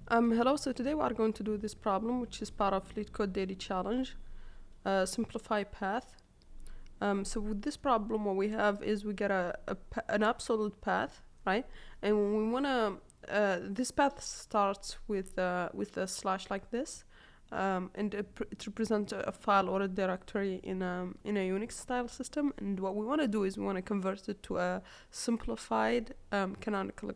Hello, so today we are going to do this problem, which is part of Leetcode Daily Challenge, simplify path. So with this problem, what we have is we get an absolute path, right? And when we want to, this path starts with a slash like this, and it represents a file or a directory in a Unix style system. And what we want to do is we want to convert it to a simplified canonical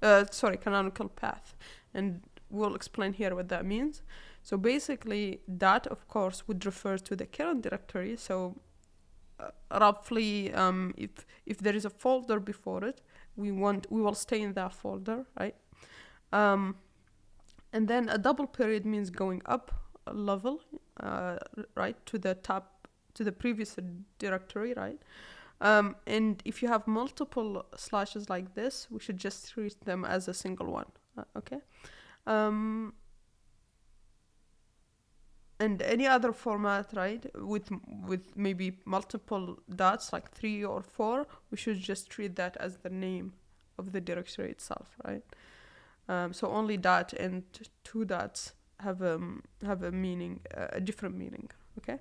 canonical path. And we'll explain here what that means. So basically, that of course would refer to the current directory. So roughly, if there is a folder before it, we will stay in that folder, right? And then a double period means going up a level, right, to the top, to the previous directory, right? And if you have multiple slashes like this, we should just treat them as a single one, okay? And any other format, right, with maybe multiple dots, like 3 or 4, we should just treat that as the name of the directory itself, right? So only dot and 2 dots have a meaning, a different meaning, okay?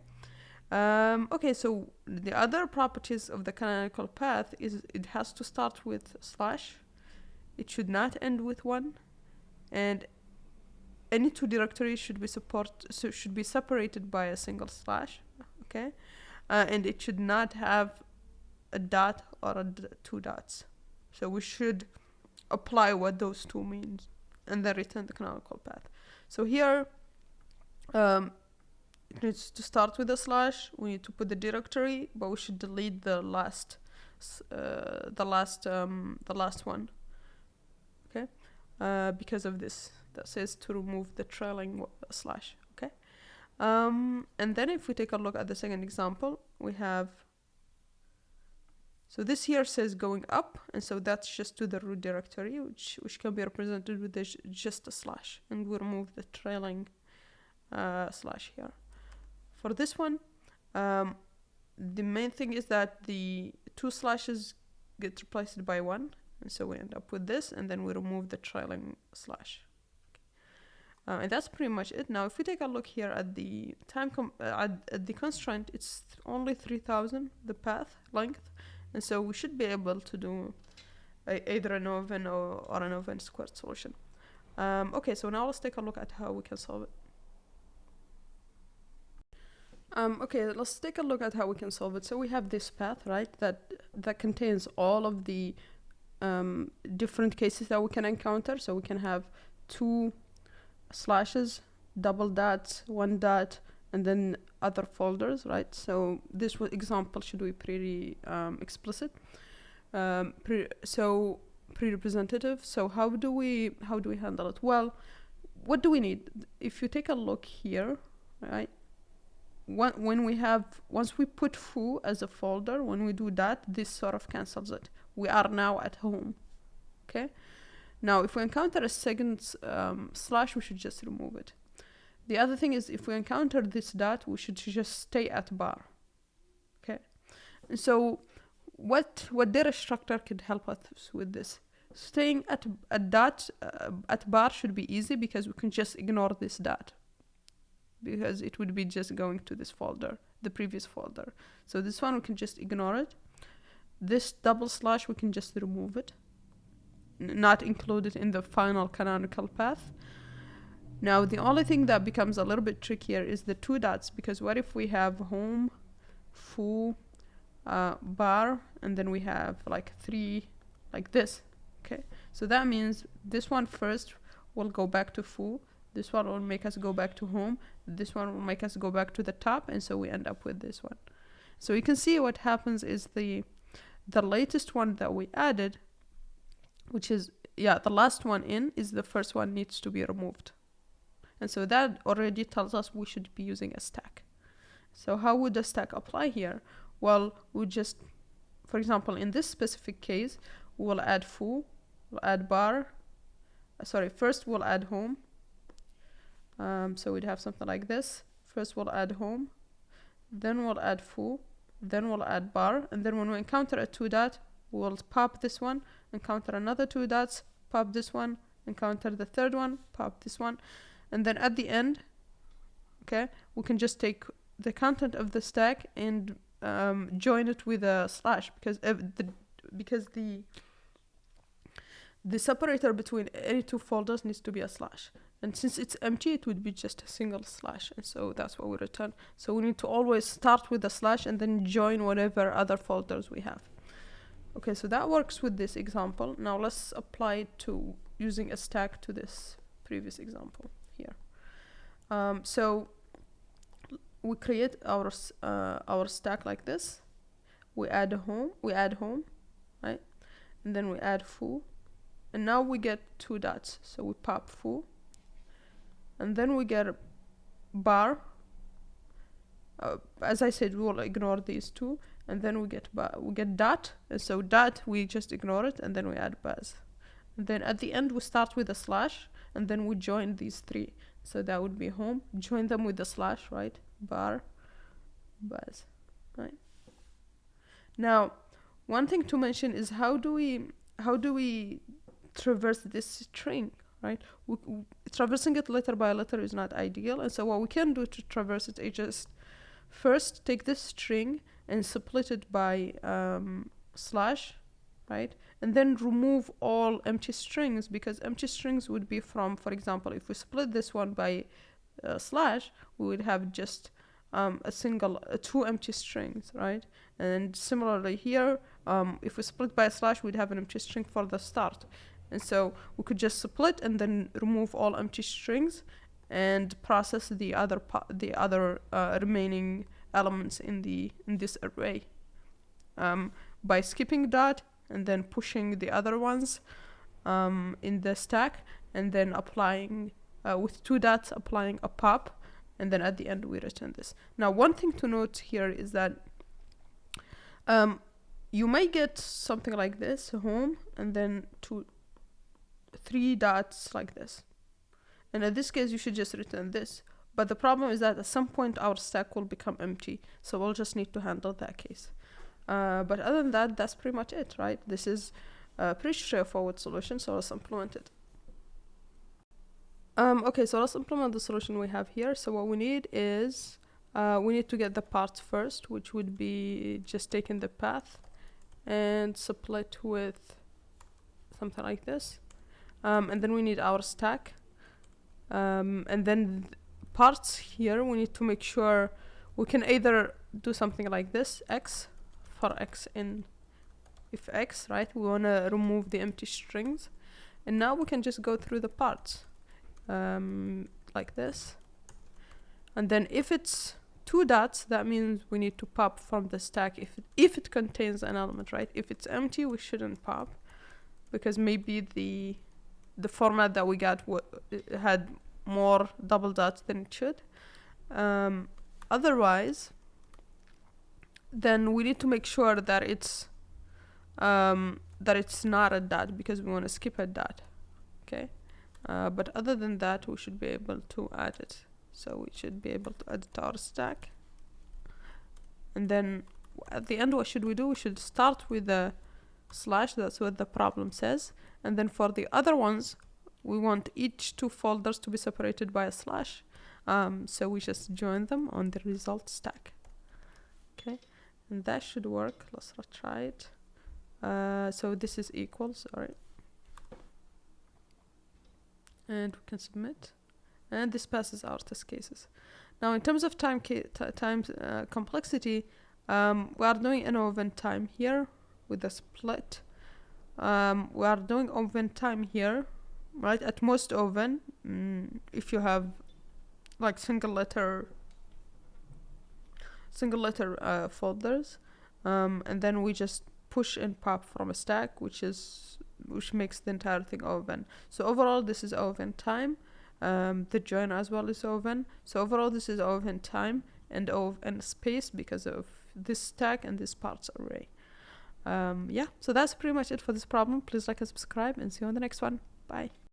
Okay, so the other properties of the canonical path is it has to start with slash, it should not end with 1, and any 2 directories should be separated by a single slash, okay? And it should not have a dot or 2 dots. So we should apply what those 2 means and then return the canonical path. So here, it needs to start with a slash. We need to put the directory, but we should delete the last one, okay? Because of this. That says to remove the trailing slash, okay? And then if we take a look at the second example, we have, so this here says going up, and so that's just to the root directory, which can be represented with just a slash, and we remove the trailing slash here. For this one, the main thing is that the 2 slashes get replaced by 1, and so we end up with this, and then we remove the trailing slash. And that's pretty much it. Now, if we take a look here at the at the constraint, it's only 3000, the path length. And so we should be able to do either an oven or an oven squared solution. Okay, so now let's take a look at how we can solve it. Okay, let's take a look at how we can solve it. So we have this path, right, that contains all of the different cases that we can encounter. So we can have 2 slashes, double dots, 1 dot, and then other folders, right? So this example should be pretty explicit, pre-representative. So how do we handle it? Well, what do we need? If you take a look here, right? Once we put foo as a folder, when we do that, this sort of cancels it. We are now at home, okay? Now, if we encounter a second slash, we should just remove it. The other thing is, if we encounter this dot, we should just stay at bar, okay? And so what data structure could help us with this? Staying at a dot, at bar should be easy because we can just ignore this dot, because it would be just going to this folder, the previous folder. So this one, we can just ignore it. This double slash, we can just remove it, not included in the final canonical path. Now, the only thing that becomes a little bit trickier is the 2 dots, because what if we have home, foo, bar, and then we have like 3 like this, okay? So that means this one first will go back to foo, this one will make us go back to home, this one will make us go back to the top, and so we end up with this one. So you can see what happens is the latest one that we added, which is, the last one in is the first one needs to be removed. And so that already tells us we should be using a stack. So how would the stack apply here? Well, we just, for example, in this specific case, we'll add foo, we'll add bar, first we'll add home. So we'd have something like this. First we'll add home, then we'll add foo, then we'll add bar, and then when we encounter a 2 dot, we'll pop this one, encounter another 2 dots, pop this one, encounter the third one, pop this one, and then at the end, okay, we can just take the content of the stack and join it with a slash, because the separator between any two folders needs to be a slash. And since it's empty, it would be just a single slash. And so that's what we return. So we need to always start with a slash and then join whatever other folders we have. Okay, so that works with this example. Now let's apply it to using a stack to this previous example here. So we create our stack like this. We add home, right? And then we add foo. And now we get 2 dots. So we pop foo. And then we get a bar. As I said, we will ignore these two. And then we get dot. And so dot, we just ignore it. And then we add buzz. And then at the end, we start with a slash. And then we join these 3. So that would be home. Join them with the slash, right? Bar, buzz, right? Now, one thing to mention is how do we traverse this string, right? Traversing it letter by letter is not ideal, and so what we can do to traverse it is just first take this string and split it by slash, right? And then remove all empty strings, because empty strings would be from, for example, if we split this one by slash, we would have just two empty strings, right? And similarly here, if we split by a slash, we'd have an empty string for the start. And so we could just split and then remove all empty strings and process the other remaining elements in this array by skipping dot and then pushing the other ones in the stack, and then applying with 2 dots, applying a pop, and then at the end we return this. Now, one thing to note here is that you may get something like this, home, and then 3 dots like this. And in this case, you should just return this. But the problem is that at some point our stack will become empty, so we'll just need to handle that case. But other than that, that's pretty much it, right? This is a pretty straightforward solution, so let's implement it. Okay, so let's implement the solution we have here. So what we need is, we need to get the parts first, which would be just taking the path and split with something like this. And then we need our stack. And then parts here, we need to make sure we can either do something like this, x, for x in if x, right? We want to remove the empty strings. And now we can just go through the parts like this. And then if it's 2 dots, that means we need to pop from the stack if it contains an element, right? If it's empty, we shouldn't pop, because maybe the format that we got had more double dots than it should. Otherwise, then we need to make sure that it's not a dot, because we want to skip a dot. Okay, but other than that, we should be able to add it. So we should be able to add it to our stack. And then at the end, what should we do? We should start with a slash. That's what the problem says. And then for the other ones, we want each 2 folders to be separated by a slash. So we just join them on the result stack. Okay, and that should work. Let's try it. So this is equal, sorry. And we can submit. And this passes our test cases. Now, in terms of time complexity, we are doing an event time here with the split. We are doing event time here, right? At most oven, if you have like single letter folders, and then we just push and pop from a stack, which makes the entire thing oven. So overall, this is oven time. The join as well is oven. So overall, this is oven time and space because of this stack and this parts array. Yeah, so that's pretty much it for this problem. Please like and subscribe, and see you on the next one. Bye.